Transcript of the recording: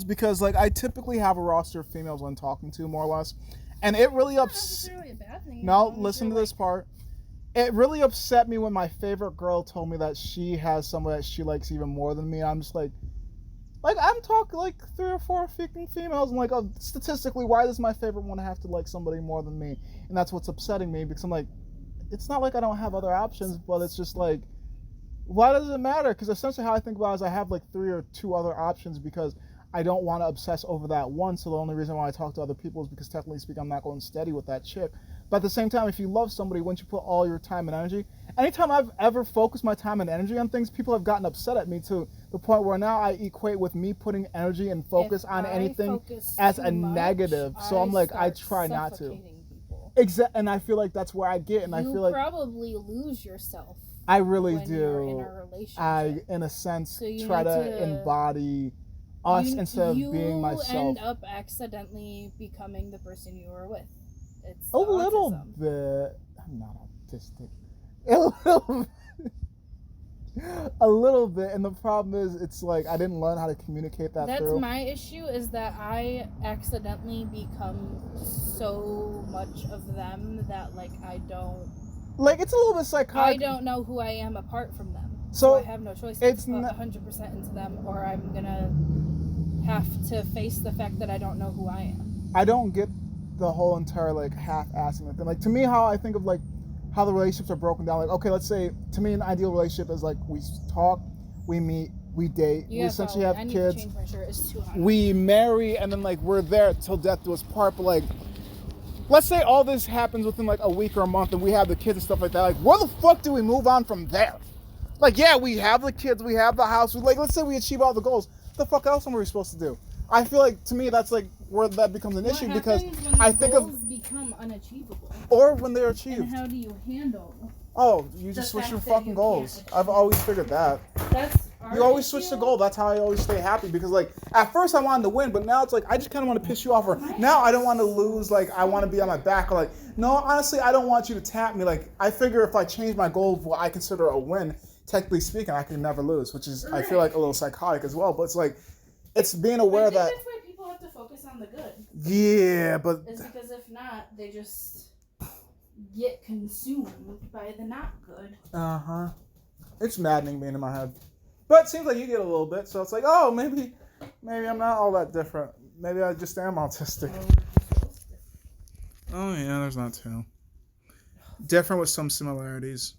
because like I typically have a roster of females I'm talking to, more or less, and it really Not necessarily a bad thing. No, listen to this part. It really upset me when my favorite girl told me that she has somebody that she likes even more than me. I'm just like I'm talking like 3 or 4 freaking females, and like statistically, why does my favorite one have to like somebody more than me? And that's what's upsetting me, because I'm like, it's not like I don't have other options, but it's just like, why does it matter? Because essentially how I think about it is I have like 3 or 2 other options, because I don't want to obsess over that one. So the only reason why I talk to other people is because technically speaking, I'm not going steady with that chick. But at the same time, if you love somebody, once you put all your time and energy, anytime I've ever focused my time and energy on things, people have gotten upset at me to the point where now I equate with me putting energy and focus on anything as a negative. So I'm like, I try not to. Exactly, and I feel like that's where I get, and I feel like you probably lose yourself. I really when do. You're in a relationship. I, in a sense, so try to embody us instead of being myself. You end up accidentally becoming the person you were with. It's a little bit. I'm not autistic. A little bit, and the problem is, it's like I didn't learn how to communicate that. That's my issue, is that I accidentally become so much of them that like I don't. Like, it's a little bit psychotic. I don't know who I am apart from them. So I have no choice to put 100% into them, or I'm gonna have to face the fact that I don't know who I am. I don't get the whole entire like half-assing thing. Like, to me, how I think of like how the relationships are broken down. Like, okay, let's say to me an ideal relationship is like we talk, we meet, we date, we essentially have kids, to change my shirt. It's too hot. We marry, and then like we're there till death do us part. But like, let's say all this happens within like a week or a month, and we have the kids and stuff like that. Like, where the fuck do we move on from there? Like, yeah, we have the kids, we have the house. Like, let's say we achieve all the goals. What the fuck else are we supposed to do? I feel like, to me, that's like where that becomes an issue, because I think goals become unachievable, or when they're achieved. And how do you handle? Oh, you just switch your fucking goals. I've always figured that. You always switch the goal. That's how I always stay happy, because like at first I wanted to win, but now it's like I just kind of want to piss you off, or now I don't want to lose. Like, I want to be on my back, or like, no, honestly, I don't want you to tap me. Like, I figure if I change my goal of what I consider a win, technically speaking, I can never lose, which is, I feel like, a little psychotic as well. But it's like, it's being aware that. That's why people have to focus on the good. Yeah, but. It's because if not, they just get consumed by the not good. It's maddening being in my head. But it seems like you get a little bit, so it's like, oh, maybe I'm not all that different. Maybe I just am autistic. Oh yeah, there's not too. Different with some similarities.